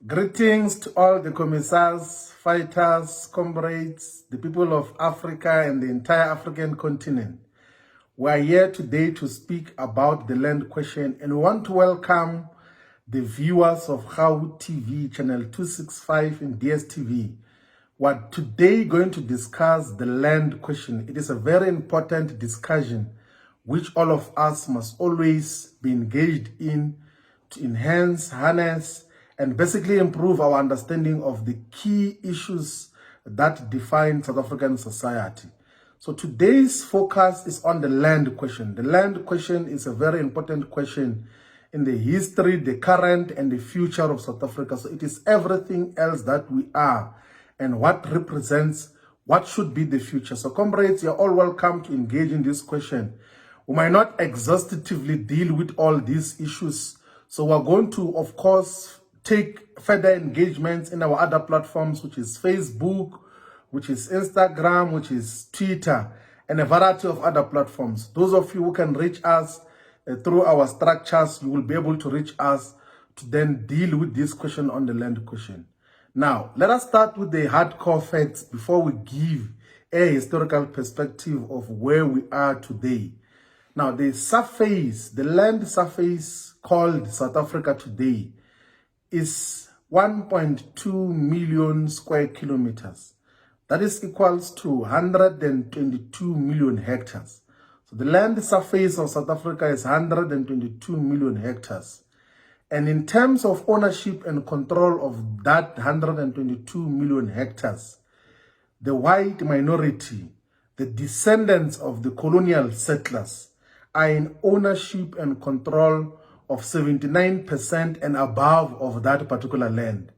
Greetings to all the commissars, fighters, comrades, the people of Africa and the entire African continent. We are here today to speak about the land question, and we want to welcome the viewers of How TV channel 265 in DSTV. We're today going to discuss the land question. It is a very important discussion which all of us must always be engaged in to enhance, harness, and basically improve our understanding of the key issues that define South African society. So today's focus is on the land question. The land question is a very important question in the history, the current, and the future of South Africa. So it is everything else that we are and what represents what should be the future. So comrades, you're all welcome to engage in this question. We might not exhaustively deal with all these issues. So we're going to, of course, take further engagements in our other platforms, which is Facebook, which is Instagram, which is Twitter, and a variety of other platforms. Those of you who can reach us through our structures, you will be able to reach us to then deal with this question on the land question. Now, let us start with the hardcore facts before we give a historical perspective of where we are today. Now, the land surface called South Africa today is 1.2 million square kilometers. That is equals to 122 million hectares. So the land surface of South Africa is 122 million hectares. And in terms of ownership and control of that 122 million hectares, the white minority, the descendants of the colonial settlers, are in ownership and control of 79% and above of that particular land.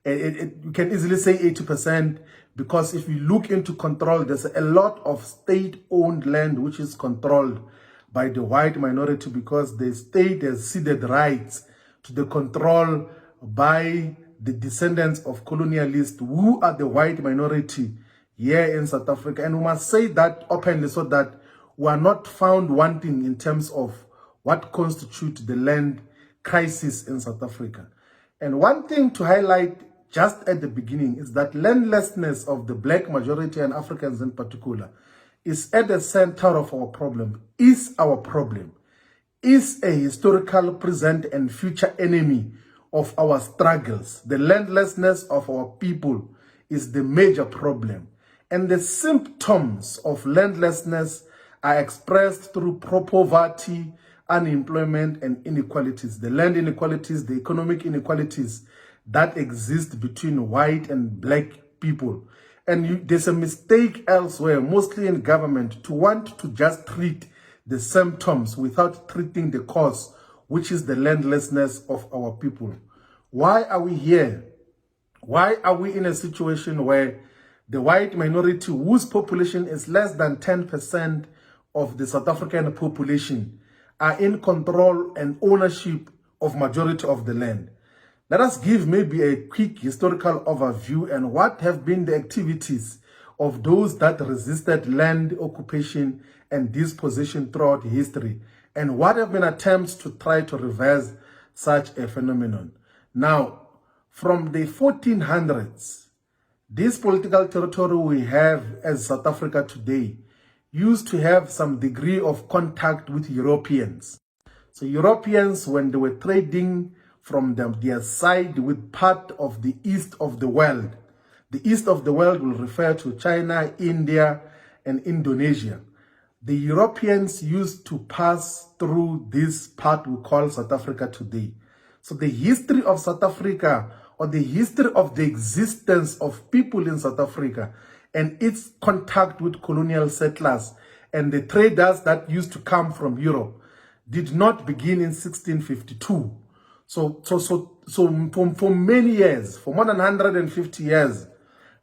You can easily say 80%, because if you look into control, there's a lot of state-owned land which is controlled by the white minority, because the state has ceded rights to the control by the descendants of colonialists who are the white minority here in South Africa. And we must say that openly so that we are not found wanting in terms of what constitutes the land crisis in South Africa. And one thing to highlight just at the beginning is that landlessness of the black majority and Africans in particular is at the center of our problem, is a historical, present, and future enemy of our struggles. The landlessness of our people is the major problem. And the symptoms of landlessness are expressed through poverty, unemployment, and inequalities. The land inequalities, the economic inequalities that exist between white and black people. And there's a mistake elsewhere, mostly in government, to want to just treat the symptoms without treating the cause, which is the landlessness of our people. Why are we here? Why are we in a situation where the white minority, whose population is less than 10% of the South African population, are in control and ownership of majority of the land? Let us give maybe a quick historical overview and what have been the activities of those that resisted land occupation and dispossession throughout history, and what have been attempts to try to reverse such a phenomenon. Now, from the 1400s, this political territory we have as South Africa today used to have some degree of contact with Europeans. So Europeans, when they were trading from their side with part of the east of the world will refer to China, India, and Indonesia. The Europeans used to pass through this part we call South Africa today. So the history of South Africa, or the history of the existence of people in South Africa and its contact with colonial settlers and the traders that used to come from Europe, did not begin in 1652. So for many years, for more than 150 years,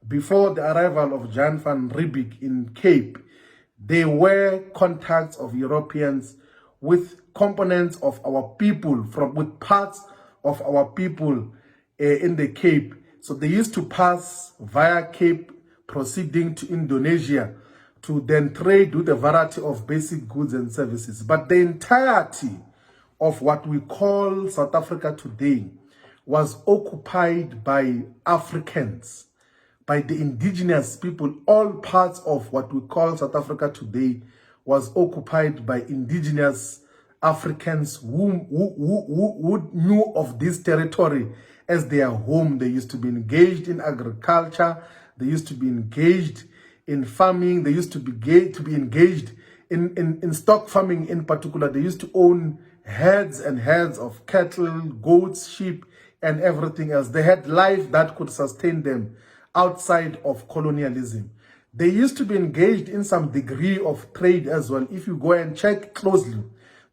before the arrival of Jan van Riebeeck in Cape, there were contacts of Europeans with components of our people, with parts of our people in the Cape. So they used to pass via Cape, proceeding to Indonesia, to then trade with a variety of basic goods and services. But the entirety of what we call South Africa today was occupied by Africans, by the indigenous people. All parts of what we call South Africa today was occupied by indigenous Africans who knew of this territory as their home. They used to be engaged in agriculture. They used to be engaged in farming. They used to be engaged in stock farming in particular. They used to own herds and herds of cattle, goats, sheep, and everything else. They had life that could sustain them outside of colonialism. They used to be engaged in some degree of trade as well. If you go and check closely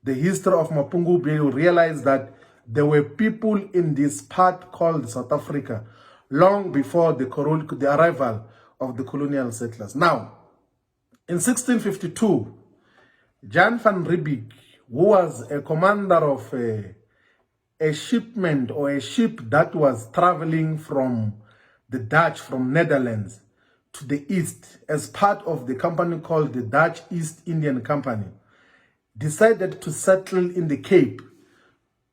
the history of Mapungu, you'll realize that there were people in this part called South Africa long before the arrival of the colonial settlers. Now, in 1652, Jan van Riebeeck, who was a commander of a shipment or a ship that was traveling from the Dutch, from Netherlands to the east as part of the company called the Dutch East Indian Company, decided to settle in the Cape,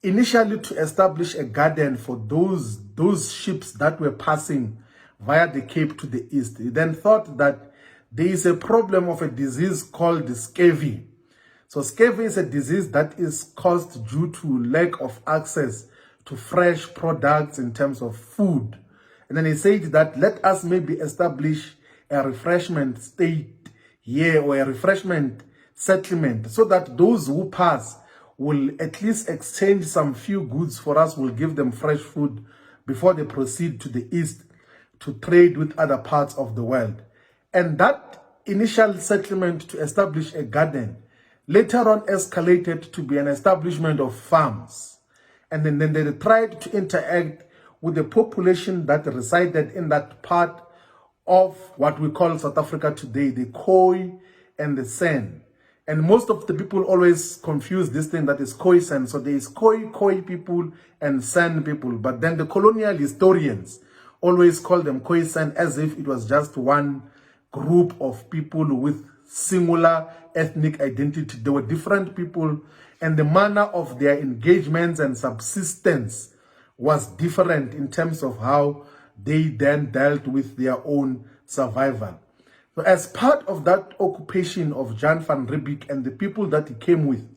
initially to establish a garden for those ships that were passing via the Cape to the east. He then thought that there is a problem of a disease called the scurvy. So scurvy is a disease that is caused due to lack of access to fresh products in terms of food. And then he said that let us maybe establish a refreshment state here, or a refreshment settlement, so that those who pass will at least exchange some few goods for us, will give them fresh food before they proceed to the east to trade with other parts of the world. And that initial settlement to establish a garden later on escalated to be an establishment of farms. And then they tried to interact with the population that resided in that part of what we call South Africa today, the Khoi and the San. And most of the people always confuse this thing that is Khoisan. So there is Khoi people and San people. But then the colonial historians always call them Khoisan as if it was just one group of people with singular ethnic identity. They were different people, and the manner of their engagements and subsistence was different in terms of how they then dealt with their own survival. So as part of that occupation of Jan van Riebeeck and the people that he came with,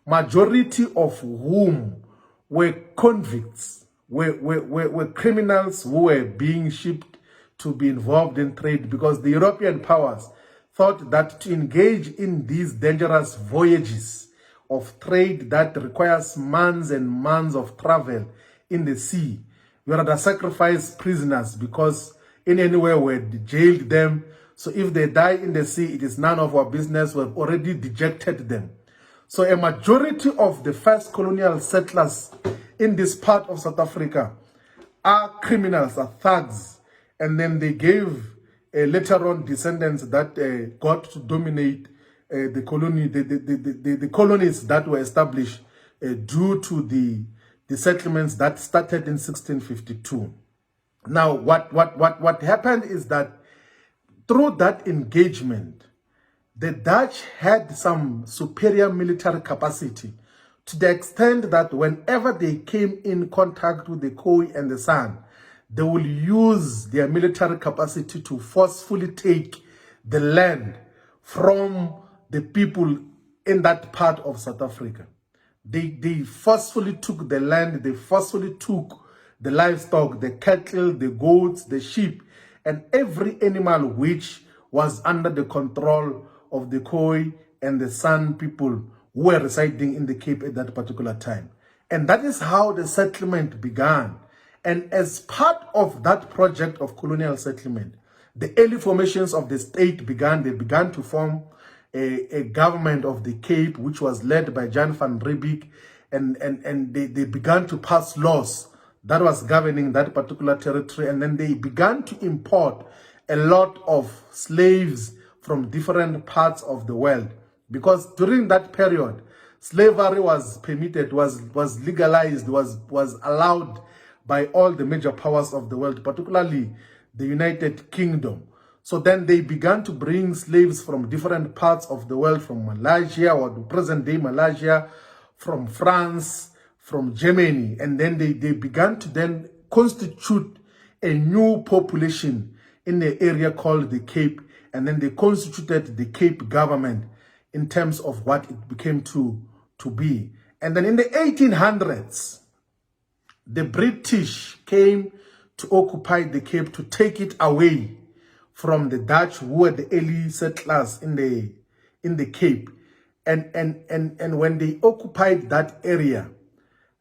majority of whom were convicts, were criminals who were being shipped to be involved in trade, because the European powers thought that to engage in these dangerous voyages of trade that requires months and months of travel in the sea, you rather sacrifice prisoners, because in any way we jailed them. So if they die in the sea, it is none of our business. We've already dejected them. So a majority of the first colonial settlers in this part of South Africa are criminals, are thugs. And then they gave later on descendants that got to dominate the colony, the colonies that were established due to the settlements that started in 1652. Now, what happened is that through that engagement, the Dutch had some superior military capacity, to the extent that whenever they came in contact with the Khoi and the San, they will use their military capacity to forcefully take the land from the people in that part of South Africa. They forcefully took the land, they forcefully took the livestock, the cattle, the goats, the sheep, and every animal which was under the control of the Khoi and the San people who were residing in the Cape at that particular time. And that is how the settlement began. And as part of that project of colonial settlement, the early formations of the state began. They began to form a government of the Cape, which was led by Jan van Riebeeck, and they began to pass laws that was governing that particular territory. And then they began to import a lot of slaves from different parts of the world, because during that period, slavery was permitted, was legalized, was allowed by all the major powers of the world, particularly the United Kingdom. So then they began to bring slaves from different parts of the world, from Malaysia, or the present-day Malaysia, from France, from Germany, and then they began to then constitute a new population in the area called the Cape, and then they constituted the Cape government in terms of what it became to be. And then in the 1800s, the British came to occupy the Cape, to take it away from the Dutch, who were the early settlers in the Cape. And when they occupied that area,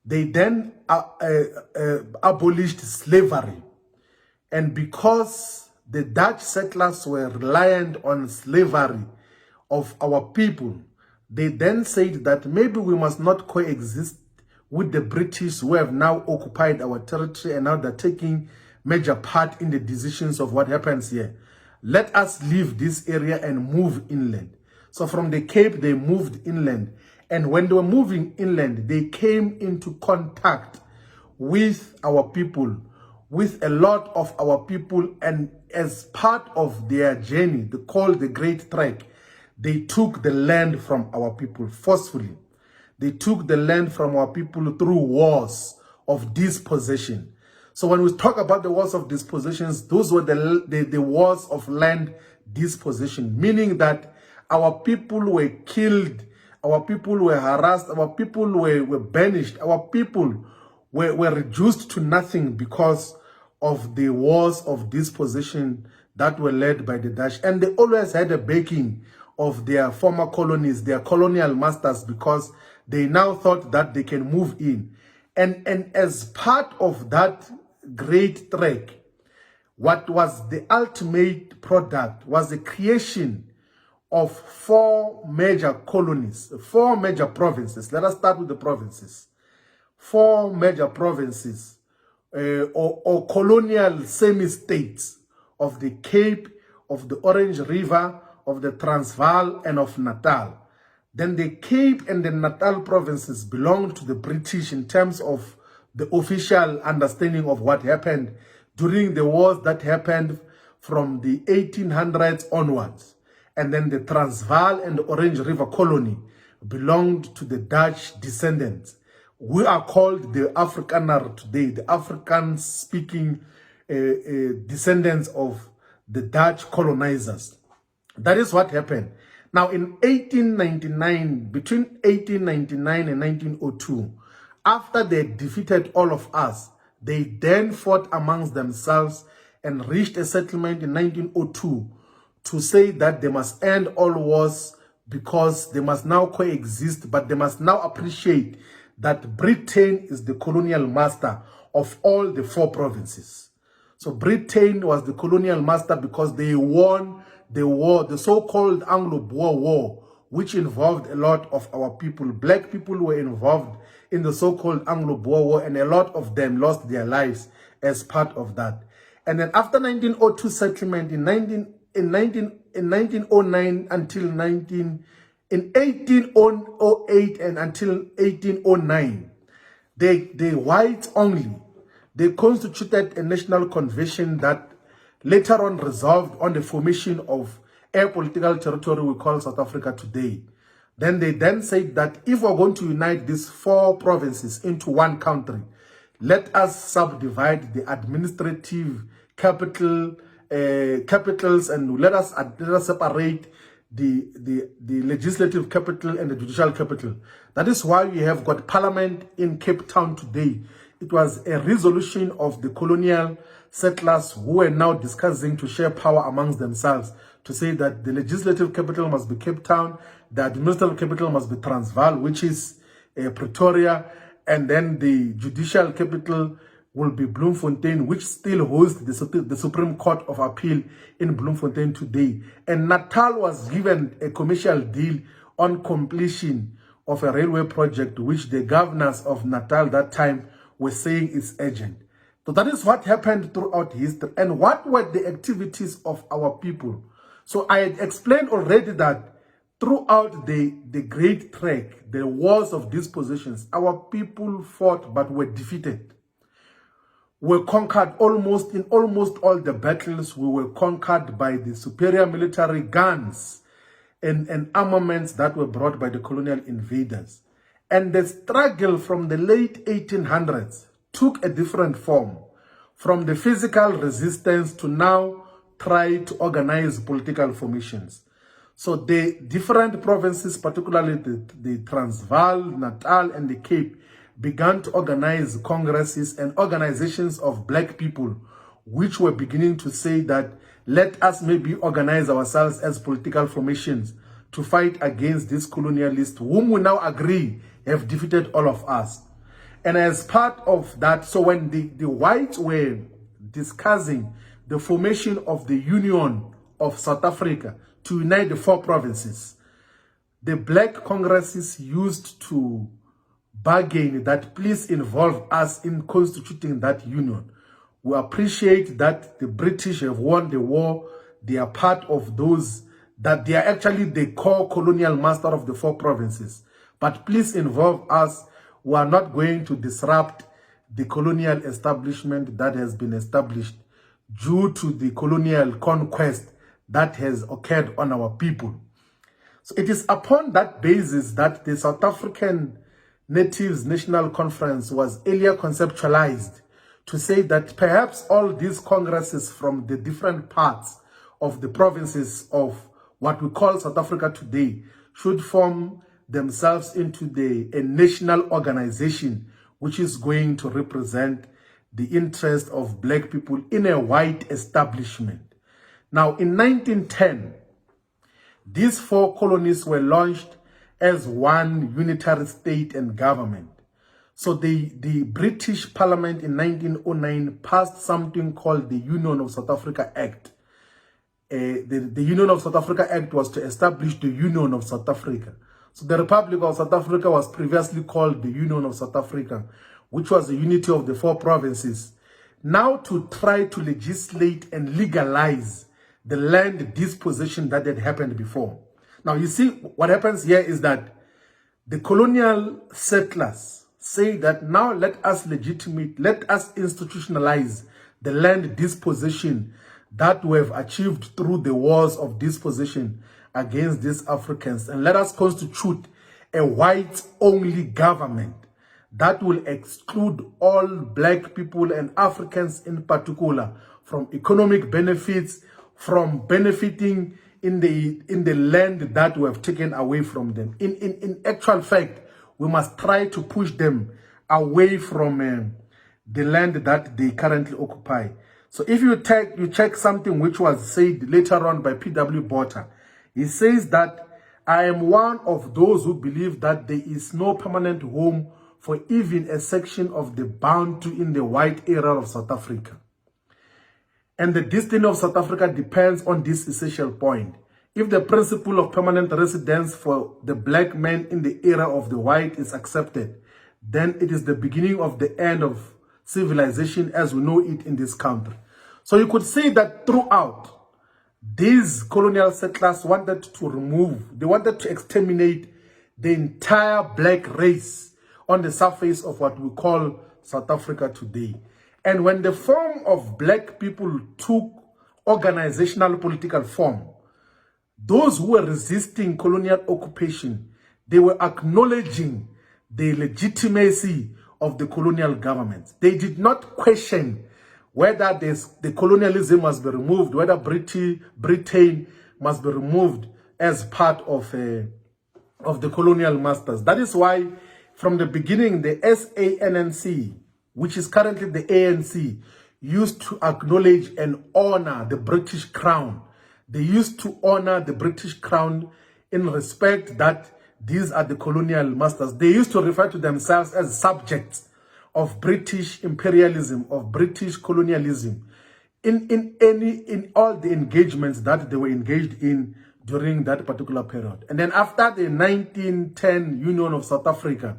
they then abolished slavery. And because the Dutch settlers were reliant on slavery of our people, they then said that maybe we must not coexist with the British, who have now occupied our territory and now they're taking major part in the decisions of what happens here. Let us leave this area and move inland. So from the Cape, they moved inland. And when they were moving inland, they came into contact with our people, with a lot of our people. And as part of their journey, they called the Great Trek, they took the land from our people forcefully. They took the land from our people through wars of dispossession. So when we talk about the wars of dispossessions, those were the wars of land dispossession, meaning that our people were killed, our people were harassed, our people were banished, our people were reduced to nothing because of the wars of dispossession that were led by the Dutch. And they always had a backing of their former colonies, their colonial masters, because they now thought that they can move in. And as part of that great trek, what was the ultimate product was the creation of 4 major colonies, 4 major provinces. Let us start with the provinces. 4 major provinces or colonial semi-states of the Cape, of the Orange River, of the Transvaal, and of Natal. Then the Cape and the Natal provinces belonged to the British in terms of the official understanding of what happened during the wars that happened from the 1800s onwards. And then the Transvaal and the Orange River colony belonged to the Dutch descendants. We are called the Afrikaner today, the African-speaking descendants of the Dutch colonizers. That is what happened. Now, in 1899, between 1899 and 1902, after they defeated all of us, they then fought amongst themselves and reached a settlement in 1902 to say that they must end all wars because they must now coexist, but they must now appreciate that Britain is the colonial master of all the 4 provinces. So Britain was the colonial master because they won the war, the so-called Anglo-Boer War, which involved a lot of our people. Black people were involved in the so-called Anglo-Boer War, and a lot of them lost their lives as part of that. And then after 1902 settlement, in 1909 until 1808 and until 1809, the whites only, they constituted a national convention that later on resolved on the formation of a political territory we call South Africa today. Then they then said that if we're going to unite these 4 provinces into one country, let us subdivide the administrative capitals and let us separate the legislative capital and the judicial capital. That is why we have got parliament in Cape Town today. It was a resolution of the colonial settlers who were now discussing to share power amongst themselves to say that the legislative capital must be Cape Town, the administrative capital must be Transvaal, which is Pretoria, and then the judicial capital will be Bloemfontein, which still hosts the Supreme Court of Appeal in Bloemfontein today. And Natal was given a commercial deal on completion of a railway project, which the governors of Natal that time were saying is urgent. So that is what happened throughout history. And what were the activities of our people? So I had explained already that throughout the Great Trek, the wars of dispossessions, our people fought but were defeated. Were conquered in almost all the battles. We were conquered by the superior military guns and armaments that were brought by the colonial invaders. And the struggle from the late 1800s took a different form, from the physical resistance to now try to organize political formations. So the different provinces, particularly the Transvaal, Natal, and the Cape, began to organize congresses and organizations of black people, which were beginning to say that let us maybe organize ourselves as political formations to fight against these colonialists, whom we now agree have defeated all of us. And as part of that, so when the whites were discussing the formation of the Union of South Africa to unite the 4 provinces, the black congresses used to bargain that please involve us in constituting that union. We appreciate that the British have won the war. They are part of those, that they are actually the core colonial master of the 4 provinces. But please involve us. We are not going to disrupt the colonial establishment that has been established due to the colonial conquest that has occurred on our people. So it is upon that basis that the South African Natives National Conference was earlier conceptualized to say that perhaps all these congresses from the different parts of the provinces of what we call South Africa today should form themselves into a national organization which is going to represent the interest of black people in a white establishment. Now, in 1910, these 4 colonies were launched as one unitary state and government. So the British Parliament in 1909 passed something called the Union of South Africa Act. The Union of South Africa Act was to establish the Union of South Africa. So the Republic of South Africa was previously called the Union of South Africa, which was the unity of the 4 provinces. Now to try to legislate and legalize the land disposition that had happened before. Now you see, what happens here is that the colonial settlers say that now let us institutionalize the land disposition that we have achieved through the wars of disposition against these Africans, and let us constitute a white-only government that will exclude all black people and Africans in particular from economic benefits, from benefiting in the land that we have taken away from them. In actual fact, we must try to push them away from the land that they currently occupy. So if you check something which was said later on by P.W. Botha, he says that I am one of those who believe that there is no permanent home for even a section of the Bantu in the white area of South Africa. And the destiny of South Africa depends on this essential point. If the principle of permanent residence for the black man in the era of the white is accepted, then it is the beginning of the end of civilization as we know it in this country. So you could say that throughout, these colonial settlers wanted to exterminate the entire black race on the surface of what we call South Africa today. And when the form of black people took organizational political form, those who were resisting colonial occupation, they were acknowledging the legitimacy of the colonial governments. They did not question whether the colonialism must be removed, whether Britain must be removed as part of the colonial masters. That is why from the beginning, the SANNC, which is currently the ANC, used to acknowledge and honor the British Crown. They used to honor the British Crown in respect that these are the colonial masters. They used to refer to themselves as subjects of British imperialism, of British colonialism, in all the engagements that they were engaged in during that particular period. And then after the 1910 Union of South Africa,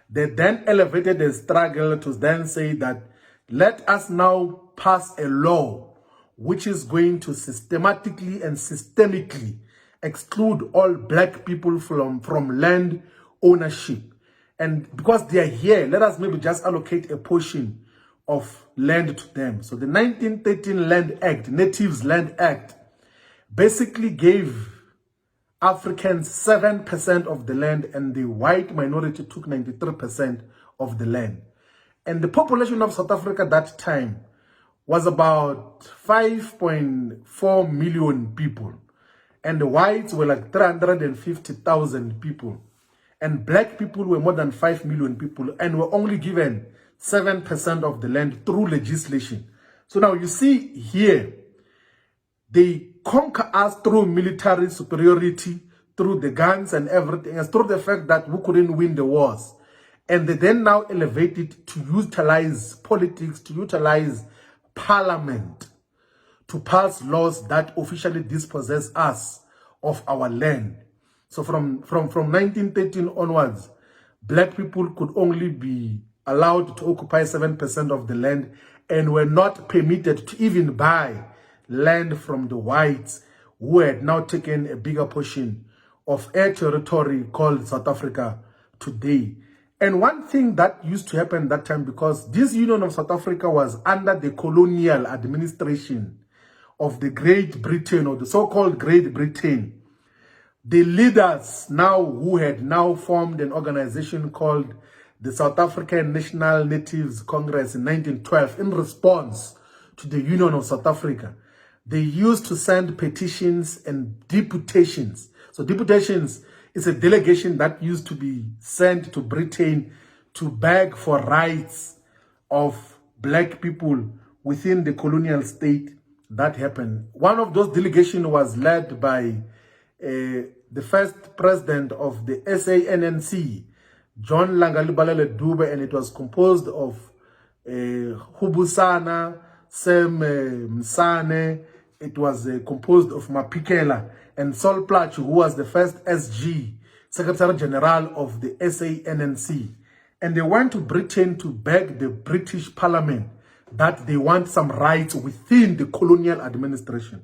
they then elevated the struggle to then say that let us now pass a law which is going to systematically and systemically exclude all black people from land ownership. And because they are here, let us maybe just allocate a portion of land to them. So the 1913 Land Act, Natives Land Act, basically gave Africans 7% of the land, and the white minority took 93% of the land. And the population of South Africa at that time was about 5.4 million people. And the whites were like 350,000 people. And black people were more than 5 million people and were only given 7% of the land through legislation. So now you see here, they conquer us through military superiority, through the guns and everything, and through the fact that we couldn't win the wars. And they then now elevate it to utilize politics, to utilize parliament, to pass laws that officially dispossess us of our land. So from 1913 onwards, black people could only be allowed to occupy 7% of the land and were not permitted to even buy land from the whites, who had now taken a bigger portion of a territory called South Africa today. And one thing that used to happen that time, because this Union of South Africa was under the colonial administration of the Great Britain, or the so-called Great Britain, the leaders now who had now formed an organization called the South African National Natives Congress in 1912 in response to the Union of South Africa, they used to send petitions and deputations. So deputations is a delegation that used to be sent to Britain to beg for rights of black people within the colonial state. That happened. One of those delegations was led by the first president of the SANNC, John Langalibalele Dube, and it was composed of Hubusana, Sam Msane. It was composed of Mapikela and Sol Plach, who was the first SG, Secretary General of the SANNC. And they went to Britain to beg the British Parliament that they want some rights within the colonial administration.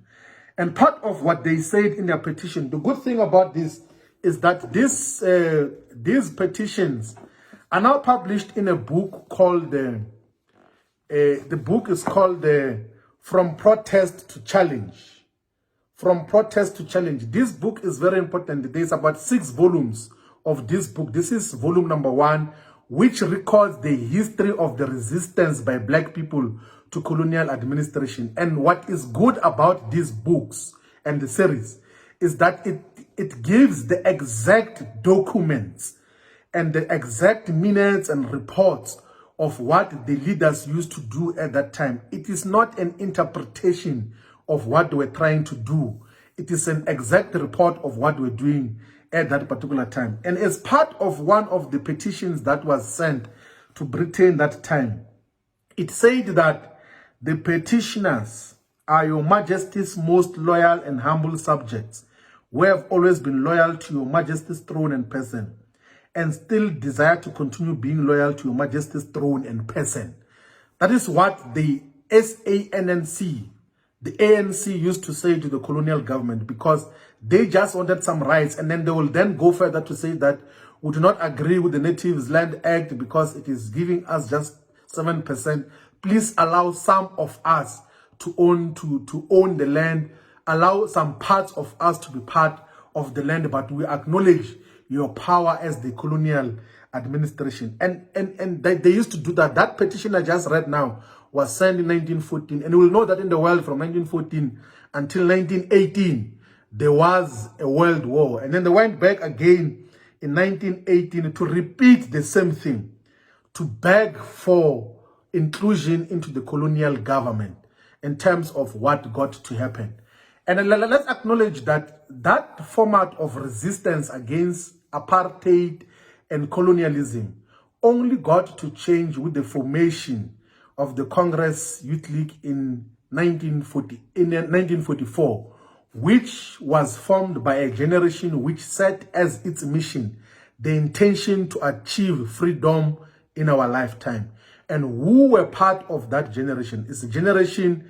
And part of what they said in their petition, the good thing about this is that these petitions are now published in a book called, the book is called From Protest to Challenge. From Protest to Challenge. This book is very important. There's about 6 volumes of this book. This is volume number 1, which records the history of the resistance by black people to colonial administration. And what is good about these books and the series is that it gives the exact documents and the exact minutes and reports of what the leaders used to do at that time. It is not an interpretation of what they were trying to do. It is an exact report of what we're doing at that particular time. And as part of one of the petitions that was sent to Britain that time, it said that the petitioners are your majesty's most loyal and humble subjects, who have always been loyal to your majesty's throne and person, and still desire to continue being loyal to your majesty's throne and person. That is what the SANNC, the ANC used to say to the colonial government, because they just wanted some rights, and then they will then go further to say that we do not agree with the Natives Land Act because it is giving us just 7%. Please allow some of us to own the land, allow some parts of us to be part of the land, but we acknowledge your power as the colonial administration. And they used to do that. That petition I just read now was signed in 1914. And you will know that in the world from 1914 until 1918, there was a world war. And then they went back again in 1918 to repeat the same thing, to beg for inclusion into the colonial government in terms of what got to happen. And let's acknowledge that that format of resistance against apartheid and colonialism only got to change with the formation of the Congress Youth League in 1944, which was formed by a generation which set as its mission the intention to achieve freedom in our lifetime. And who were part of that generation is a generation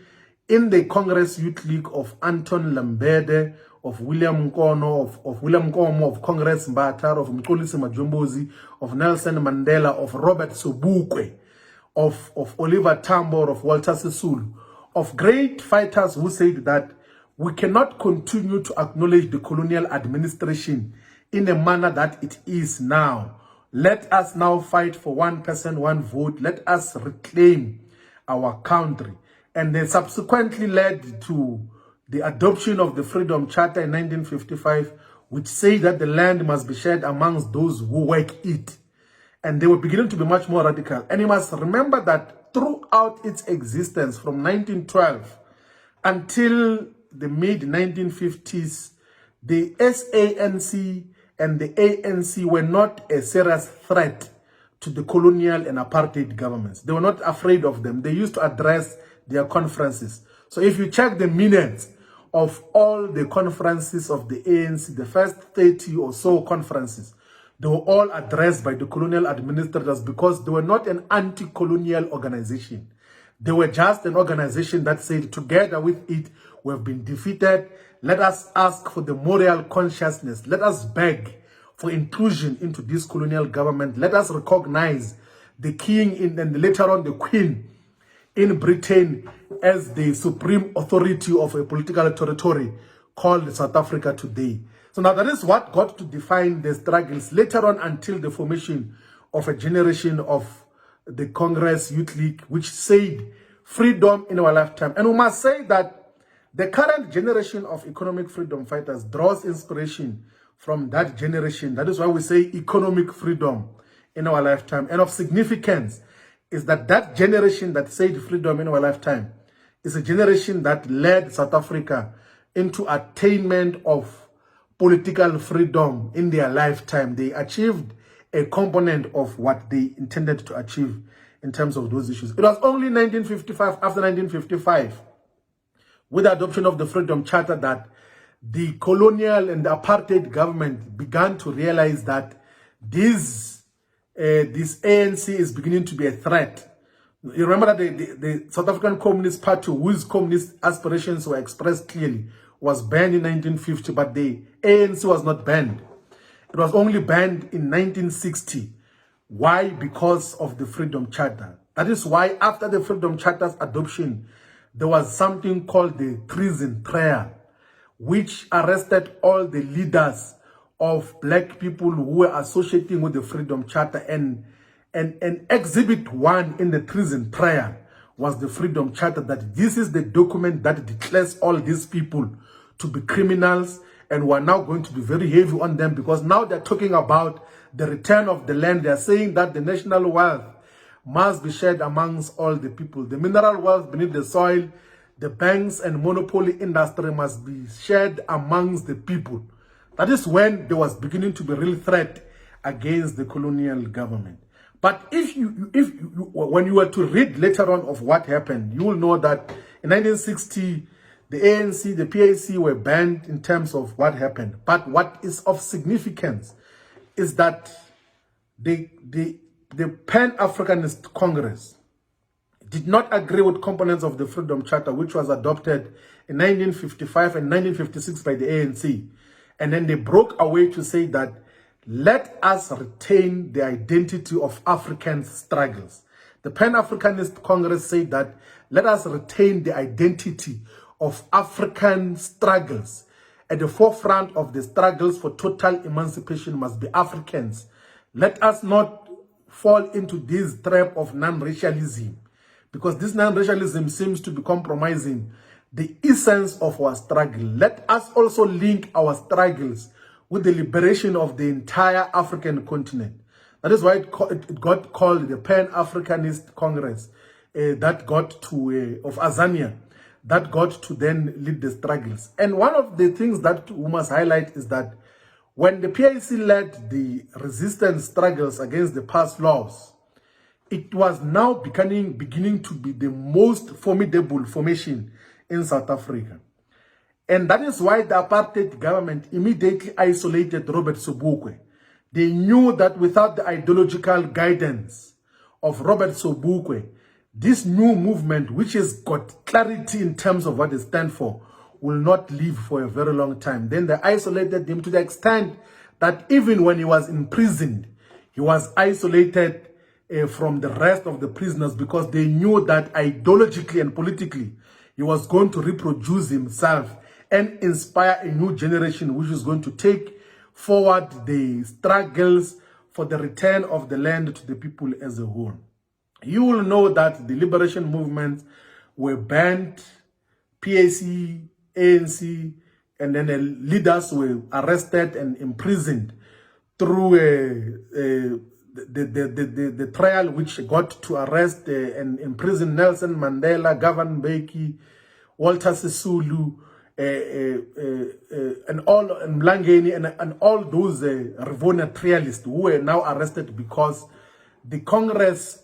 in the Congress Youth League of Anton Lambede, of William Nkono, of William Nkomo, of Congress Mbatar, of Mxolisi Majumbuzi, of Nelson Mandela, of Robert Sobukwe, of Oliver Tambo, of Walter Sisulu, of great fighters who said that we cannot continue to acknowledge the colonial administration in the manner that it is now. Let us now fight for one person, one vote. Let us reclaim our country. And they subsequently led to the adoption of the Freedom Charter in 1955, which said that the land must be shared amongst those who work it. And they were beginning to be much more radical. And you must remember that throughout its existence from 1912 until the mid-1950s, the SANC and the ANC were not a serious threat to the colonial and apartheid governments. They were not afraid of them. They used to address their conferences. So if you check the minutes of all the conferences of the ANC, the first 30 or so conferences, they were all addressed by the colonial administrators because they were not an anti-colonial organization. They were just an organization that said, together with it, we have been defeated. Let us ask for the moral consciousness. Let us beg for inclusion into this colonial government. Let us recognize the king and later on the queen in Britain as the supreme authority of a political territory called South Africa today. So now that is what got to define the struggles later on until the formation of a generation of the Congress Youth League, which said freedom in our lifetime. And we must say that the current generation of economic freedom fighters draws inspiration from that generation. That is why we say economic freedom in our lifetime. And of significance is that that generation that said freedom in our lifetime is a generation that led South Africa into attainment of political freedom in their lifetime. They achieved a component of what they intended to achieve in terms of those issues. It was only 1955, after 1955, with the adoption of the Freedom Charter, that the colonial and the apartheid government began to realize that this ANC is beginning to be a threat. You remember that the South African Communist Party, whose communist aspirations were expressed clearly, was banned in 1950, but the ANC was not banned. It was only banned in 1960. Why? Because of the Freedom Charter. That is why after the Freedom Charter's adoption, there was something called the treason trial, which arrested all the leaders of black people who were associating with the Freedom Charter. And exhibit 1 in the treason trial was the Freedom Charter, that this is the document that declares all these people to be criminals, and we are now going to be very heavy on them because now they're talking about the return of the land. They're saying that the national wealth must be shared amongst all the people. The mineral wealth beneath the soil, the banks and monopoly industry must be shared amongst the people. That is when there was beginning to be a real threat against the colonial government. But when you were to read later on of what happened, you will know that in 1960, the ANC, the PAC were banned in terms of what happened. But what is of significance is that the Pan-Africanist Congress did not agree with components of the Freedom Charter, which was adopted in 1955 and 1956 by the ANC. And then they broke away to say that let us retain the identity of African struggles. The Pan-Africanist Congress said that let us retain the identity of African struggles. At the forefront of the struggles for total emancipation must be Africans. Let us not fall into this trap of non-racialism, because this non-racialism seems to be compromising the essence of our struggle. Let us also link our struggles with the liberation of the entire African continent. That is why it got called the Pan-Africanist Congress that got to of Azania, that got to then lead the struggles. And one of the things that we must highlight is that when the PAC led the resistance struggles against the past laws, it was now beginning to be the most formidable formation in South Africa. And that is why the apartheid government immediately isolated Robert Sobukwe. They knew that without the ideological guidance of Robert Sobukwe, this new movement, which has got clarity in terms of what it stands for, will not live for a very long time. Then they isolated him to the extent that even when he was imprisoned, he was isolated from the rest of the prisoners, because they knew that ideologically and politically, he was going to reproduce himself and inspire a new generation which is going to take forward the struggles for the return of the land to the people as a whole. You will know that the liberation movements were banned, PAC, ANC, and then the leaders were arrested and imprisoned through the trial which got to arrest and imprison Nelson Mandela, Govan Mbeki, Walter Sisulu, and all Mlangeni and all those Rivonia trialists who were now arrested because the Congress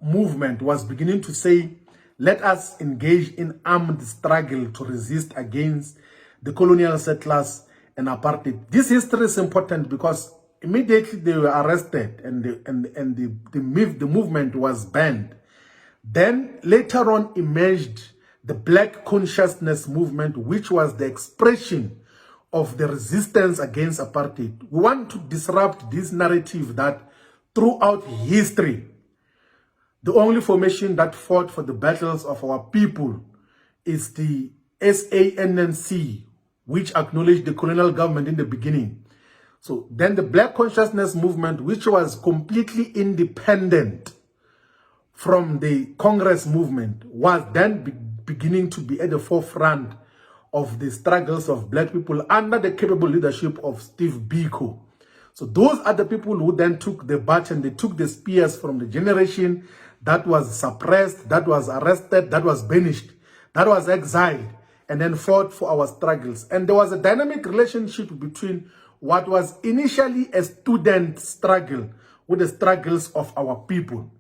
movement was beginning to say, let us engage in armed struggle to resist against the colonial settlers and apartheid. This history is important because immediately they were arrested and the movement was banned. Then later on emerged the Black Consciousness movement, which was the expression of the resistance against apartheid. We want to disrupt this narrative that throughout history, the only formation that fought for the battles of our people is the SANNC, which acknowledged the colonial government in the beginning. So then the Black Consciousness movement, which was completely independent from the Congress movement, was then beginning to be at the forefront of the struggles of black people under the capable leadership of Steve Biko. So those are the people who then took the bat and they took the spears from the generation that was suppressed, that was arrested, that was banished, that was exiled, and then fought for our struggles. And there was a dynamic relationship between what was initially a student struggle with the struggles of our people.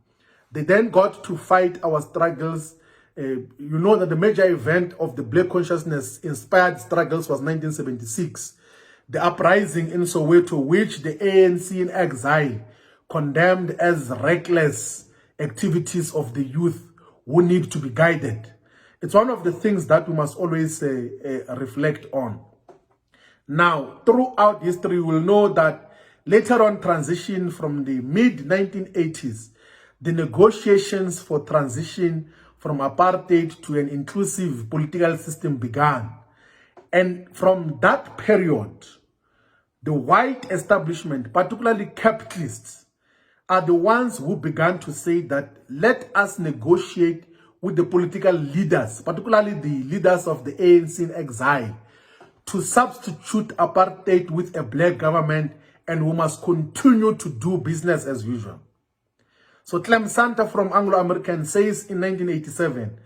They then got to fight our struggles. You know that the major event of the Black Consciousness inspired struggles was 1976. The uprising in Soweto, which the ANC in exile condemned as reckless activities of the youth who need to be guided. It's one of the things that we must always reflect on. Now, throughout history, we will know that later on transition from the mid-1980s, the negotiations for transition from apartheid to an inclusive political system began. And from that period, the white establishment, particularly capitalists, are the ones who began to say that let us negotiate with the political leaders, particularly the leaders of the ANC in exile, to substitute apartheid with a black government, and we must continue to do business as usual. So Clem Santa from Anglo-American says in 1987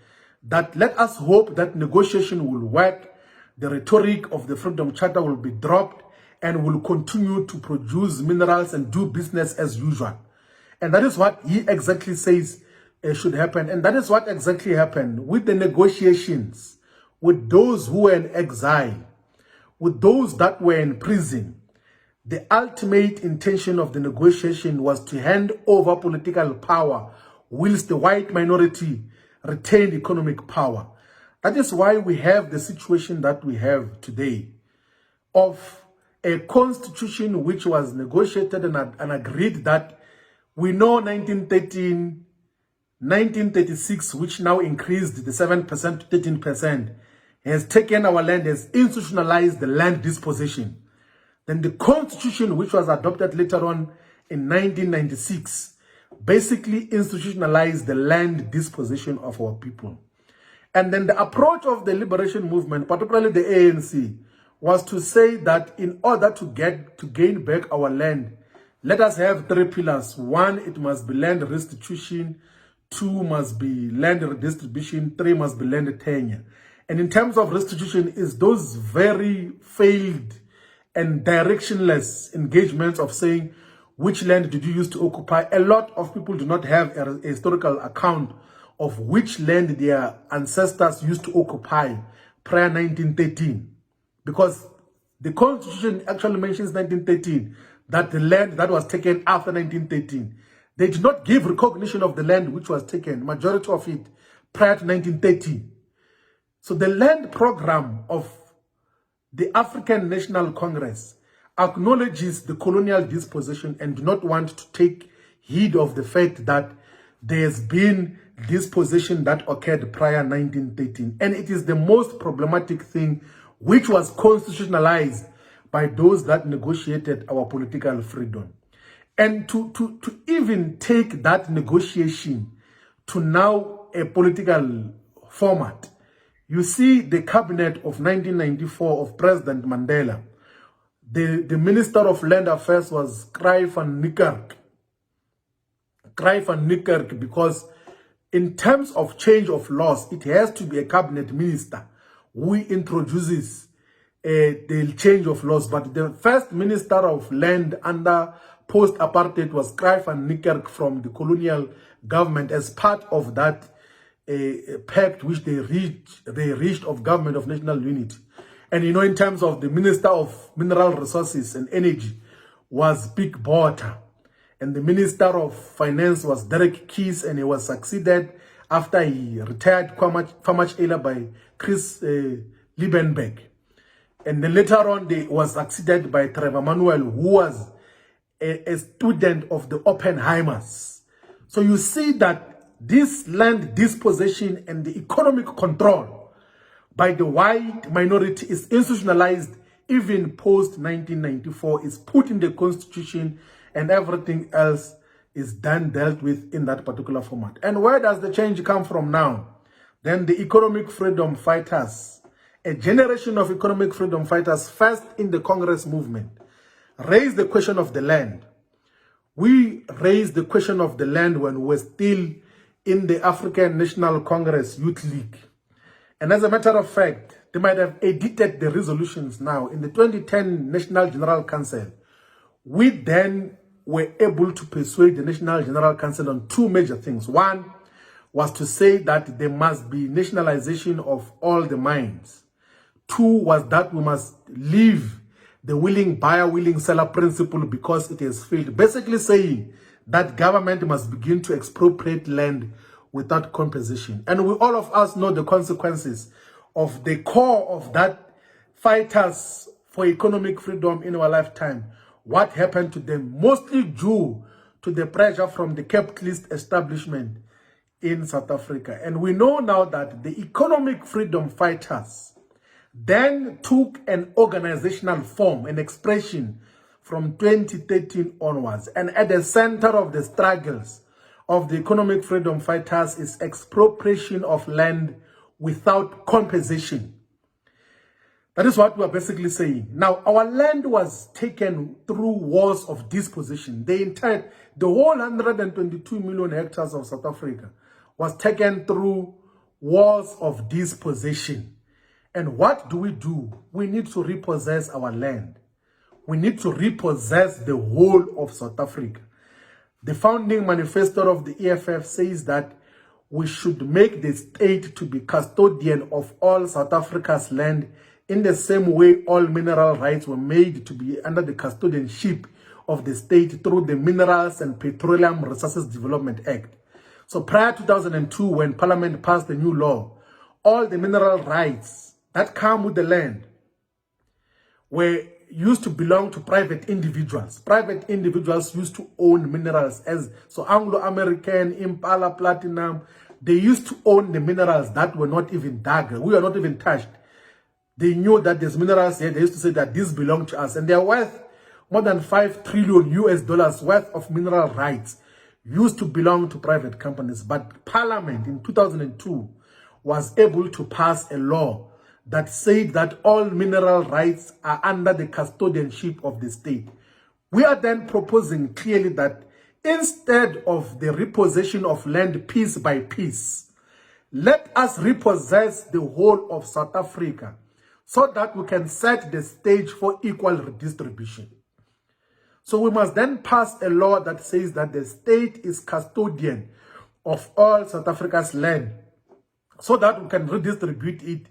that let us hope that negotiation will work, the rhetoric of the Freedom Charter will be dropped, and will continue to produce minerals and do business as usual. And that is what he exactly says should happen. And that is what exactly happened with the negotiations, with those who were in exile, with those that were in prison. The ultimate intention of the negotiation was to hand over political power whilst the white minority retained economic power. That is why we have the situation that we have today of a constitution which was negotiated and agreed that we know 1913, 1936, which now increased the 7% to 13%, has taken our land, has institutionalized the land disposition. Then the constitution, which was adopted later on in 1996, basically institutionalized the land disposition of our people. And then the approach of the liberation movement, particularly the ANC, was to say that in order to gain back our land, let us have three pillars. One, it must be land restitution. Two, must be land redistribution. Three, must be land tenure. And in terms of restitution, is those very failed and directionless engagements of saying, which land did you use to occupy? A lot of people do not have a historical account of which land their ancestors used to occupy prior 1913. Because the Constitution actually mentions 1913, that the land that was taken after 1913. They did not give recognition of the land which was taken, majority of it, prior to 1913. So the land program of the African National Congress acknowledges the colonial disposition and do not want to take heed of the fact that there's been disposition that occurred prior 1913. And it is the most problematic thing which was constitutionalized by those that negotiated our political freedom. And to even take that negotiation to now a political format, you see the cabinet of 1994 of President Mandela, the Minister of Land Affairs was Cry van Niekerk, because in terms of change of laws, it has to be a cabinet minister who introduces the change of laws. But the first Minister of Land under post-apartheid was Cry van Niekerk from the colonial government as part of that pact which they reached of government of national unity. And you know, in terms of the Minister of Mineral Resources and Energy was Big Botha. And the Minister of Finance was Derek Keys, and he was succeeded after he retired much earlier by Chris Liebenberg. And then later on, they was succeeded by Trevor Manuel, who was a student of the Oppenheimers. So you see that this land dispossession and the economic control by the white minority is institutionalized even post-1994, is put in the constitution, and everything else is dealt with in that particular format. And where does the change come from now? Then the economic freedom fighters, a generation of economic freedom fighters, first in the Congress movement, raised the question of the land. We raised the question of the land when we were still in the African National Congress Youth League. And as a matter of fact, they might have edited the resolutions now. In the 2010 National General Council, we then were able to persuade the National General Council on two major things. One was to say that there must be nationalization of all the mines. Two was that we must leave the willing buyer, willing seller principle because it has failed. Basically saying that government must begin to expropriate land without compensation. And we, all of us, know the consequences of the core of that fighters for economic freedom in our lifetime. What happened to them, mostly due to the pressure from the capitalist establishment in South Africa. And we know now that the economic freedom fighters then took an organizational form, an expression from 2013 onwards. And at the center of the struggles of the economic freedom fighters is expropriation of land without compensation. That is what we are basically saying. Now, our land was taken through wars of dispossession. The whole 122 million hectares of South Africa was taken through wars of dispossession. And what do? We need to repossess our land. We need to repossess the whole of South Africa. The founding manifesto of the EFF says that we should make the state to be custodian of all South Africa's land in the same way all mineral rights were made to be under the custodianship of the state through the Minerals and Petroleum Resources Development Act. So prior to 2002, when Parliament passed the new law, all the mineral rights that come with the land were used to belong to private individuals. Private individuals used to own minerals. So Anglo-American, Impala, Platinum, they used to own the minerals that were not even dug. We were not even touched. They knew that there's minerals here. They used to say that these belong to us. And they're worth more than $5 trillion worth of mineral rights used to belong to private companies. But Parliament in 2002 was able to pass a law that said that all mineral rights are under the custodianship of the state. We are then proposing clearly that instead of the repossession of land piece by piece, let us repossess the whole of South Africa so that we can set the stage for equal redistribution. So we must then pass a law that says that the state is custodian of all South Africa's land so that we can redistribute it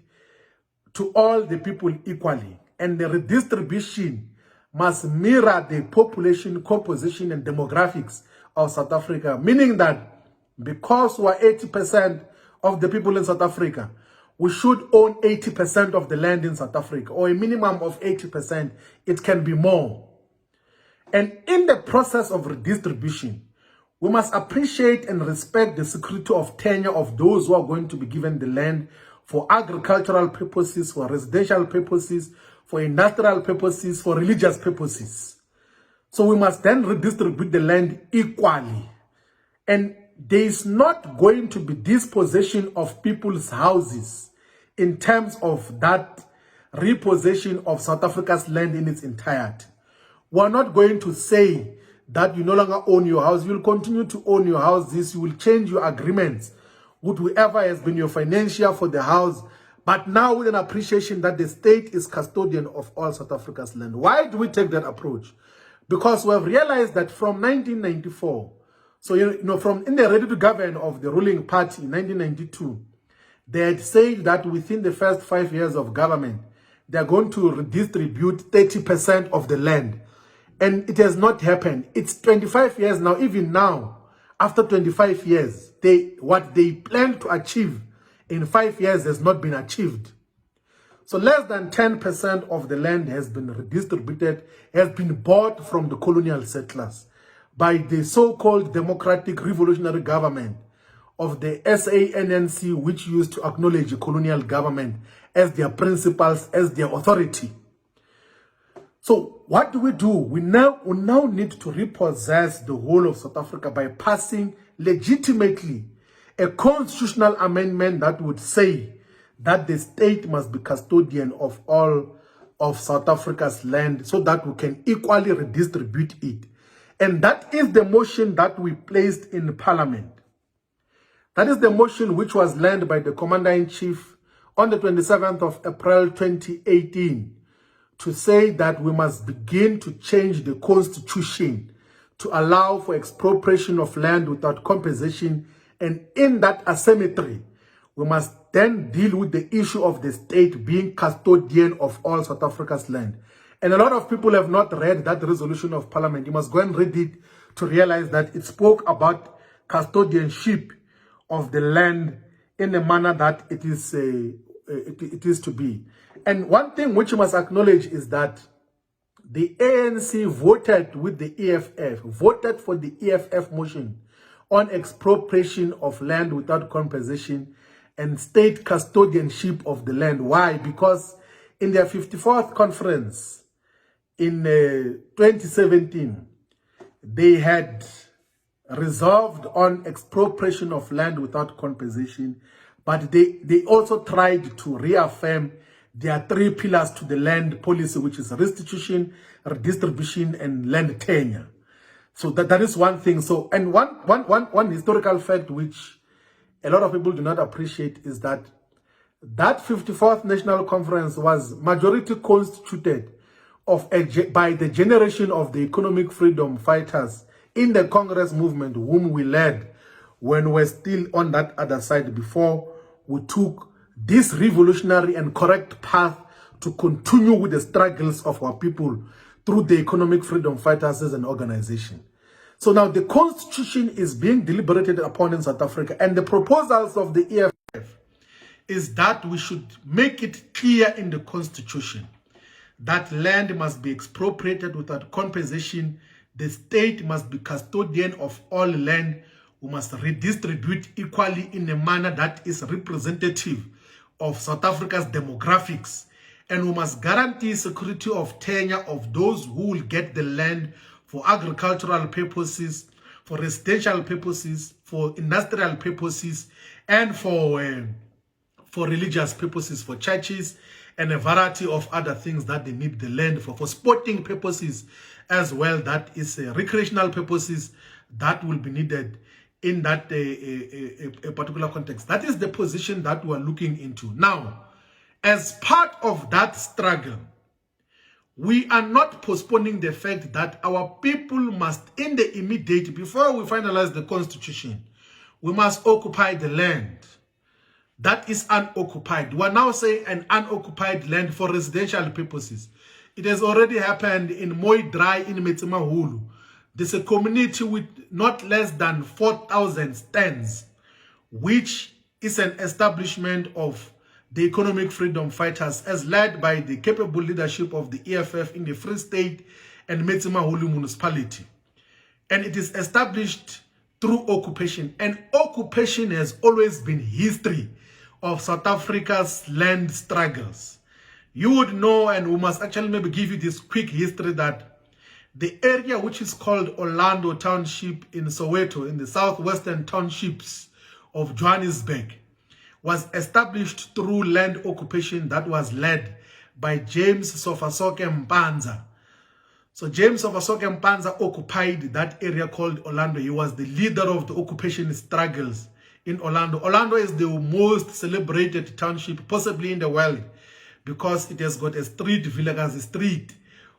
to all the people equally. And the redistribution must mirror the population composition and demographics of South Africa, meaning that because we are 80% of the people in South Africa, we should own 80% of the land in South Africa, or a minimum of 80%. It can be more. And in the process of redistribution, we must appreciate and respect the security of tenure of those who are going to be given the land for agricultural purposes, for residential purposes, for industrial purposes, for religious purposes. So we must then redistribute the land equally. And there is not going to be dispossession of people's houses in terms of that repossession of South Africa's land in its entirety. We're not going to say that you no longer own your house. You'll continue to own your house. You will change your agreements with whoever has been your financier for the house, but now with an appreciation that the state is custodian of all South Africa's land. Why do we take that approach? Because we have realized that from 1994, so from in the Ready to Govern of the ruling party in 1992, they had said that within the first 5 years of government, they are going to redistribute 30% of the land. And it has not happened. It's 25 years now. Even now, after 25 years, what they plan to achieve in 5 years has not been achieved. So less than 10% of the land has been redistributed, has been bought from the colonial settlers by the so-called Democratic Revolutionary Government of the SANNC, which used to acknowledge the colonial government as their principals, as their authority. So what do? We now need to repossess the whole of South Africa by passing legitimately a constitutional amendment that would say that the state must be custodian of all of South Africa's land so that we can equally redistribute it. And that is the motion that we placed in Parliament. That is the motion which was led by the Commander-in-Chief on the 27th of April 2018 to say that we must begin to change the constitution to allow for expropriation of land without compensation. And in that asymmetry, we must then deal with the issue of the state being custodian of all South Africa's land. And a lot of people have not read that resolution of Parliament. You must go and read it to realize that it spoke about custodianship of the land in a manner that it is to be. And one thing which you must acknowledge is that the ANC voted with the EFF, voted for the EFF motion on expropriation of land without compensation and state custodianship of the land. Why? Because in their 54th conference in 2017, they had resolved on expropriation of land without compensation, but they also tried to reaffirm their 3 pillars to the land policy, which is restitution, redistribution, and land tenure. So that is one thing. So, and one historical fact which a lot of people do not appreciate is that that 54th National Conference was majority constituted by the generation of the economic freedom fighters in the Congress movement, whom we led when we were still on that other side before we took this revolutionary and correct path to continue with the struggles of our people through the economic freedom fighters as an organization. So now the constitution is being deliberated upon in South Africa, and the proposals of the EFF is that we should make it clear in the constitution that land must be expropriated without compensation. The state must be custodian of all land. We must redistribute equally in a manner that is representative of South Africa's demographics. And we must guarantee security of tenure of those who will get the land for agricultural purposes, for residential purposes, for industrial purposes, and for religious purposes, for churches, and a variety of other things that they need the land for sporting purposes as well. That is recreational purposes that will be needed in that a particular context. That is the position that we are looking into. Now, as part of that struggle, we are not postponing the fact that our people must, in the immediate, before we finalize the constitution, we must occupy the land that is unoccupied. We are now saying an unoccupied land for residential purposes. It has already happened in Moidrai in Metsimahulu. There's a community with not less than 4,000 stands, which is an establishment of the economic freedom fighters as led by the capable leadership of the EFF in the Free State and Metsimahulu municipality. And it is established through occupation. And occupation has always been history of South Africa's land struggles. You would know, and we must actually maybe give you this quick history, that the area which is called Orlando Township in Soweto, in the southwestern townships of Johannesburg, was established through land occupation that was led by James Sofasoke Mpanza. So James Sofasoke Mpanza occupied that area called Orlando. He was the leader of the occupation struggles in Orlando. Orlando is the most celebrated township possibly in the world because it has got a street, Vilakazi Street,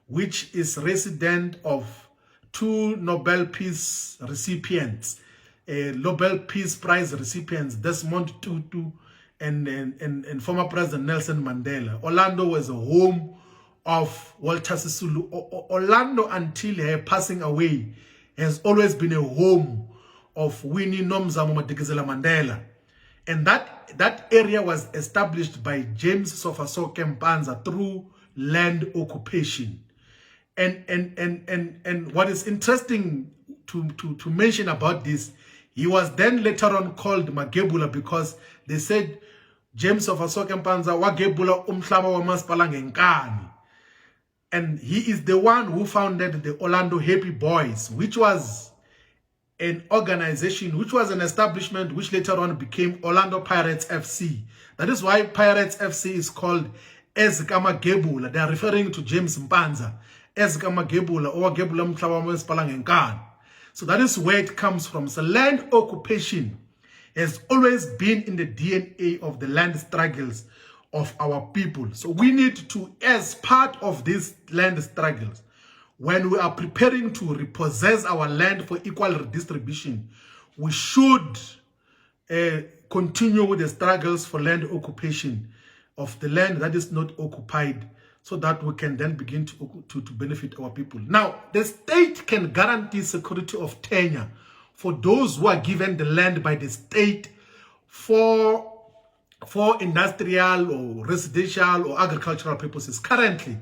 which is resident of two Nobel Peace recipients, Nobel Peace Prize recipients, Desmond Tutu and former President Nelson Mandela. Orlando was a home of Walter Sisulu. Orlando, until her passing away, has always been a home of Winnie Nomzamo Madikizela Mandela. And that area was established by James Sofasoke Mpanza through land occupation. And what is interesting to mention about this, he was then later on called Magebula because they said James Sofasoke Mpanza Wagebula umhlaba wamasipala ngenkani. And he is the one who founded the Orlando Happy Boys, which was an organization, which was an establishment which later on became Orlando Pirates FC. That is why Pirates FC is called Ezikama Gebula. They are referring to James Mpanza. Ezikama Gebula or Gebula Mhlaba wamasipala ngenkani. So that is where it comes from. So land occupation has always been in the DNA of the land struggles of our people. So we need to, as part of these land struggles, when we are preparing to repossess our land for equal redistribution, we should continue with the struggles for land occupation of the land that is not occupied, so that we can then begin to benefit our people. Now, the state can guarantee security of tenure for those who are given the land by the state for industrial or residential or agricultural purposes. Currently,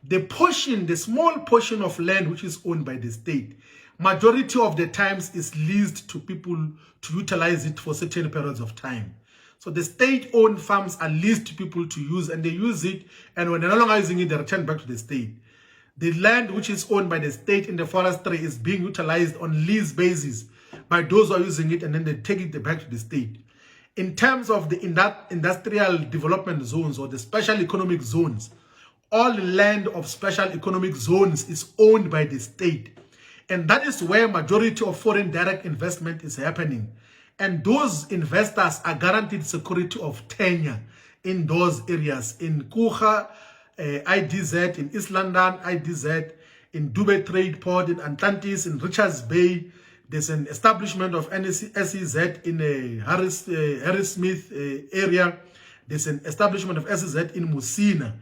the small portion of land which is owned by the state, majority of the times is leased to people to utilize it for certain periods of time. So the state-owned farms are leased to people to use, and they use it, and when they're no longer using it, they return back to the state. The land which is owned by the state in the forestry is being utilized on lease basis by those who are using it, and then they take it back to the state. In terms of the industrial development zones or the special economic zones, all land of special economic zones is owned by the state. And that is where majority of foreign direct investment is happening. And those investors are guaranteed security of tenure in those areas. In Kucha, IDZ, in East London, IDZ, in Dubai Trade Port, in Atlantis, in Richards Bay. There's an establishment of SEZ in Harris Smith area. There's an establishment of SEZ in Musina.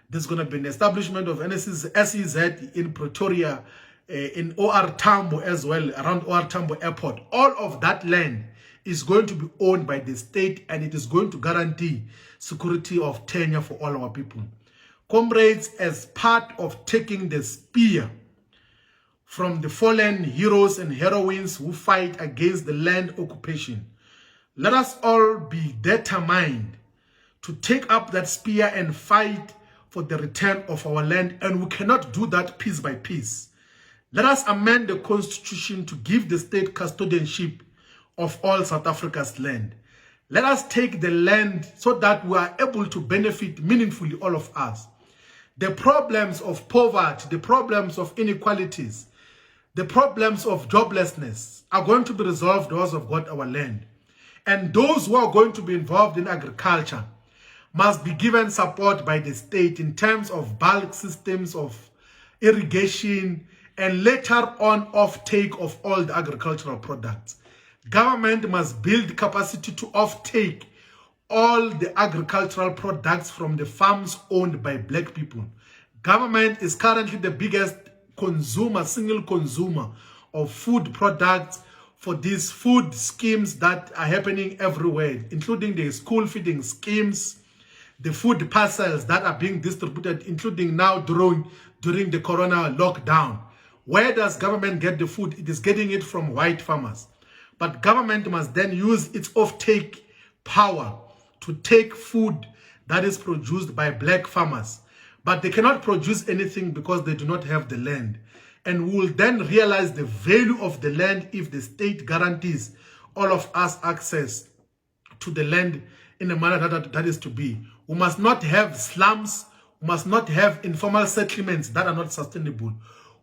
There's going to be an establishment of SEZ in Pretoria, in OR Tambo as well, around OR Tambo Airport. All of that land is going to be owned by the state, and it is going to guarantee security of tenure for all our people. Comrades, as part of taking the spear from the fallen heroes and heroines who fight against the land occupation, let us all be determined to take up that spear and fight for the return of our land, and we cannot do that piece by piece. Let us amend the constitution to give the state custodianship of all South Africa's land. Let us take the land so that we are able to benefit meaningfully, all of us. The problems of poverty, the problems of inequalities, the problems of joblessness are going to be resolved because of got our land. And those who are going to be involved in agriculture must be given support by the state in terms of bulk systems of irrigation and later on off-take of all the agricultural products. Government must build capacity to off-take all the agricultural products from the farms owned by black people. Government is currently the biggest consumer, single consumer of food products for these food schemes that are happening everywhere, including the school feeding schemes, the food parcels that are being distributed, including now during the corona lockdown. Where does government get the food? It is getting it from white farmers. But government must then use its off-take power to take food that is produced by black farmers, but they cannot produce anything because they do not have the land. And we will then realize the value of the land if the state guarantees all of us access to the land in a manner that is to be. We must not have slums. We must not have informal settlements that are not sustainable.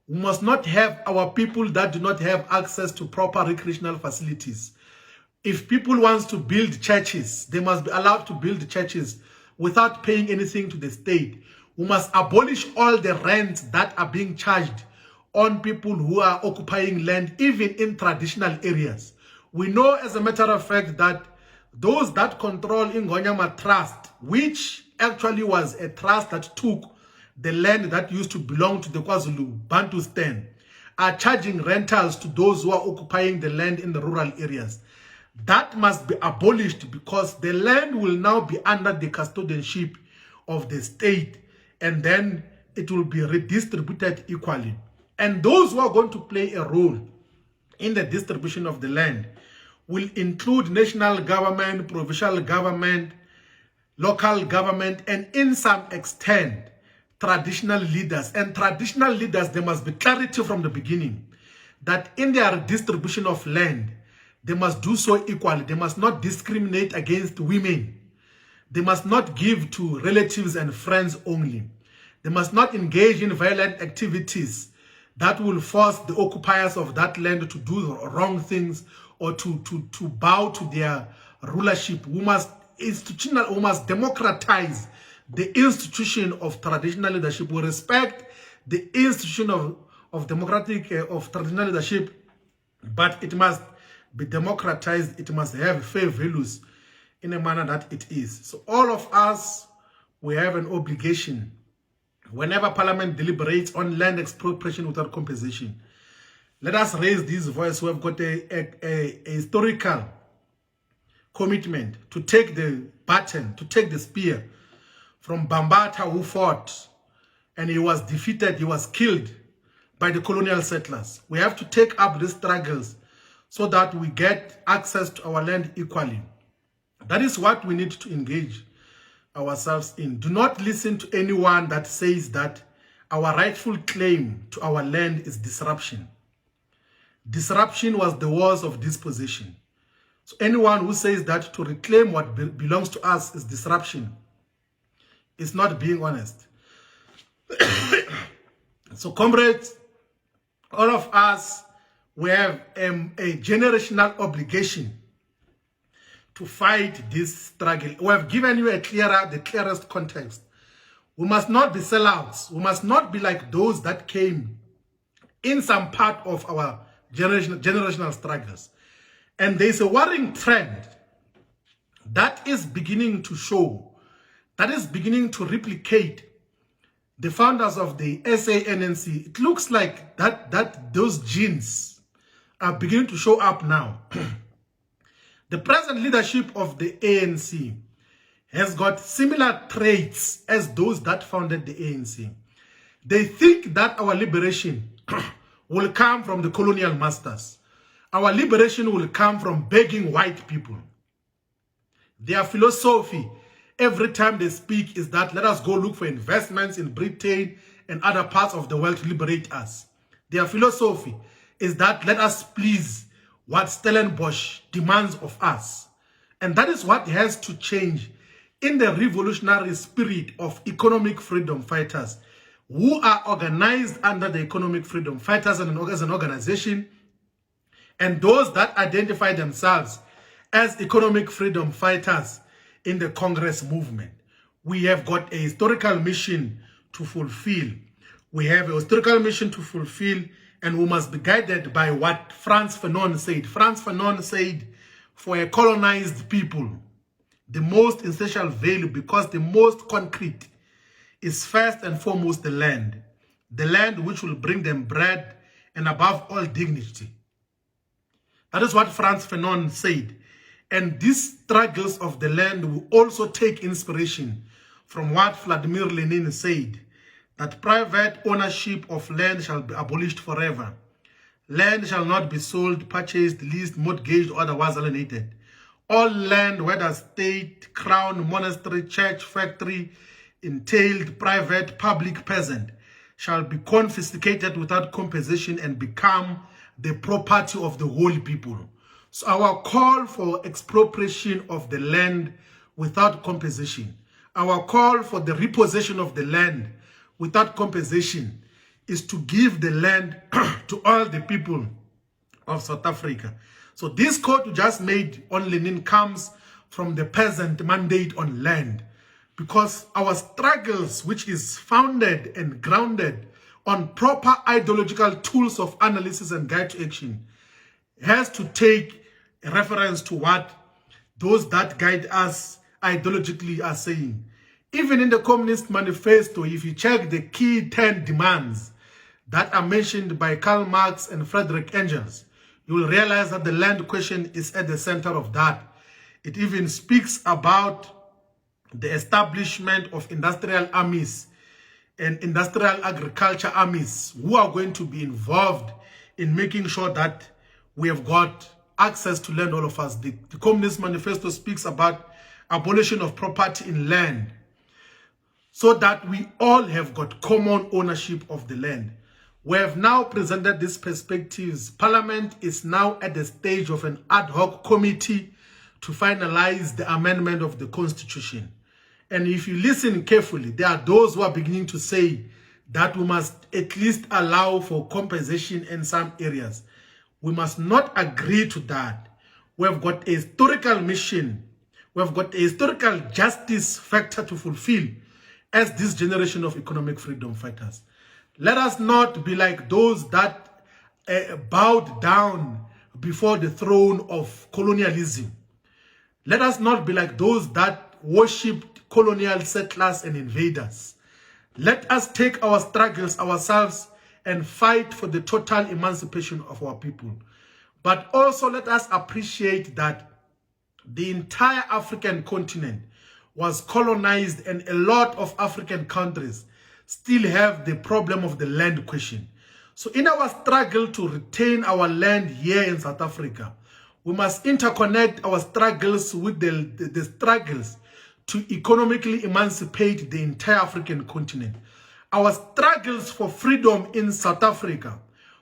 We must not have our people that do not have access to proper recreational facilities. If people want to build churches, they must be allowed to build churches without paying anything to the state. We must abolish all the rents that are being charged on people who are occupying land, even in traditional areas. We know, as a matter of fact, that those that control Ingonyama Trust, which actually was a trust that took the land that used to belong to the KwaZulu Bantustan, are charging rentals to those who are occupying the land in the rural areas. That must be abolished, because the land will now be under the custodianship of the state, and then it will be redistributed equally. And those who are going to play a role in the distribution of the land will include national government, provincial government, local government, and in some extent, traditional leaders. And traditional leaders, there must be clarity from the beginning that in their distribution of land, they must do so equally. They must not discriminate against women. They must not give to relatives and friends only. They must not engage in violent activities that will force the occupiers of that land to do wrong things or to bow to their rulership. We must democratize the institution of traditional leadership. We respect the institution of traditional leadership, but it must be democratized. It must have fair values in a manner that it is. So all of us, we have an obligation, whenever Parliament deliberates on land expropriation without compensation, let us raise this voice. We have got a historical commitment to take the baton, to take the spear from Bambata, who fought, and he was defeated, he was killed by the colonial settlers. We have to take up these struggles so that we get access to our land equally. That is what we need to engage ourselves in. Do not listen to anyone that says that our rightful claim to our land is disruption. Disruption was the wars of dispossession. So anyone who says that to reclaim what belongs to us is disruption is not being honest. So comrades, all of us, we have a generational obligation to fight this struggle. We have given you the clearest context. We must not be sellouts. We must not be like those that came in some part of our generational struggles. And there's a worrying trend that is beginning to show, that is beginning to replicate the founders of the SANNC. It looks like that those genes are beginning to show up now. The present leadership of the ANC has got similar traits as those that founded the ANC. They think that our liberation will come from the colonial masters. Our liberation will come from begging white people. Their philosophy, every time they speak, is that let us go look for investments in Britain and other parts of the world to liberate us. Their philosophy is that let us please what Stellenbosch demands of us. And that is what has to change in the revolutionary spirit of economic freedom fighters who are organized under the economic freedom fighters as an organization, and those that identify themselves as economic freedom fighters in the Congress movement. We have got a historical mission to fulfill. We have a historical mission to fulfill, and we must be guided by what Frantz Fanon said. Frantz Fanon said, for a colonized people, the most essential value, because the most concrete, is first and foremost the land which will bring them bread and above all dignity. That is what Frantz Fanon said. And these struggles of the land will also take inspiration from what Vladimir Lenin said, that private ownership of land shall be abolished forever. Land shall not be sold, purchased, leased, mortgaged, or otherwise alienated. All land, whether state, crown, monastery, church, factory, entailed, private, public, peasant, shall be confiscated without compensation and become the property of the whole people. So our call for expropriation of the land without compensation, our call for the repossession of the land without compensation, is to give the land to all the people of South Africa. So this quote you just made on Lenin comes from the peasant mandate on land, because our struggles, which is founded and grounded on proper ideological tools of analysis and guide to action, has to take a reference to what those that guide us ideologically are saying. Even in the Communist Manifesto, if you check the key 10 demands that are mentioned by Karl Marx and Friedrich Engels, you will realize that the land question is at the center of that. It even speaks about the establishment of industrial armies and industrial agriculture armies who are going to be involved in making sure that we have got access to land, all of us. The Communist Manifesto speaks about abolition of property in land so that we all have got common ownership of the land. We have now presented these perspectives. Parliament is now at the stage of an ad hoc committee to finalize the amendment of the Constitution. And if you listen carefully, there are those who are beginning to say that we must at least allow for compensation in some areas. We must not agree to that. We have got a historical mission. We have got a historical justice factor to fulfill as this generation of economic freedom fighters. Let us not be like those that bowed down before the throne of colonialism. Let us not be like those that worshipped colonial settlers and invaders. Let us take our struggles ourselves and fight for the total emancipation of our people. But also let us appreciate that the entire African continent was colonized, and a lot of African countries still have the problem of the land question. So in our struggle to retain our land here in South Africa, we must interconnect our struggles with the struggles to economically emancipate the entire African continent. Our struggles for freedom in South Africa,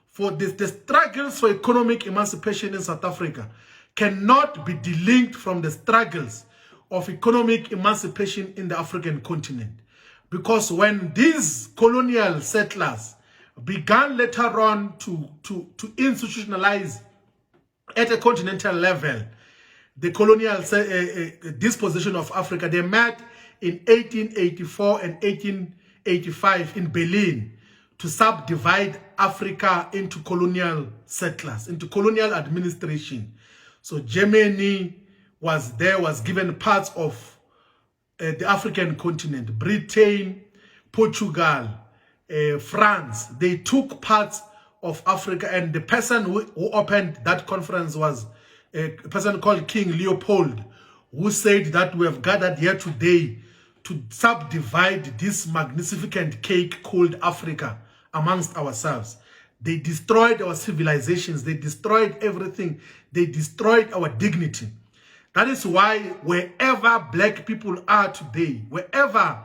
for the struggles for economic emancipation in South Africa, cannot be delinked from the struggles of economic emancipation in the African continent. Because when these colonial settlers began later on to institutionalize at a continental level the colonial disposition of Africa, they met in 1884 and 1885 in Berlin to subdivide Africa into colonial settlers, into colonial administration. So Germany was there, was given parts of the African continent. Britain, Portugal, France, they took parts of Africa, and the person who opened that conference was a person called King Leopold, who said that we have gathered here today to subdivide this magnificent cake called Africa amongst ourselves. They destroyed our civilizations, they destroyed everything, they destroyed our dignity. That is why wherever black people are today, wherever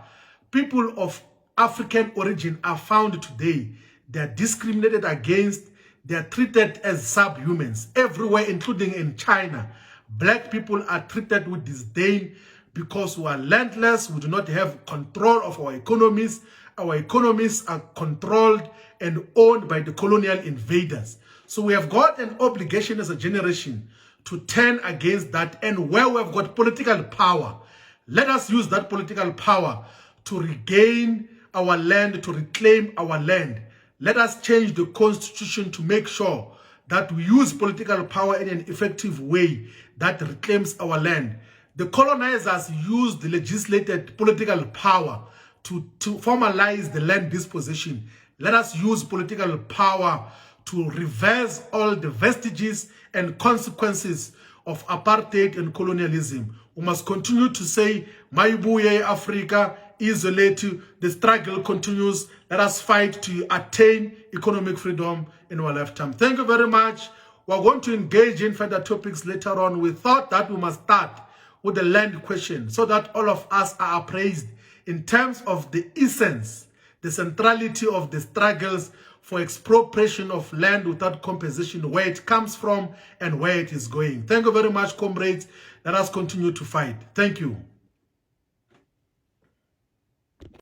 people of African origin are found today, they are discriminated against, they are treated as subhumans. Everywhere, including in China, black people are treated with disdain because we are landless, we do not have control of our economies. Our economies are controlled and owned by the colonial invaders. So we have got an obligation as a generation to turn against that, and where we have got political power, let us use that political power to regain our land, to reclaim our land. Let us change the constitution to make sure that we use political power in an effective way that reclaims our land. The colonizers used the legislated political power to formalize the land disposition. Let us use political power to reverse all the vestiges and consequences of apartheid and colonialism. We must continue to say, Maibuye Africa, isolate, the struggle continues. Let us fight to attain economic freedom in our lifetime. Thank you very much. We're going to engage in further topics later on. We thought that we must start with the land question so that all of us are appraised in terms of the essence, the centrality of the struggles for expropriation of land without compensation, where it comes from and where it is going. Thank you very much, comrades. Let us continue to fight. Thank you.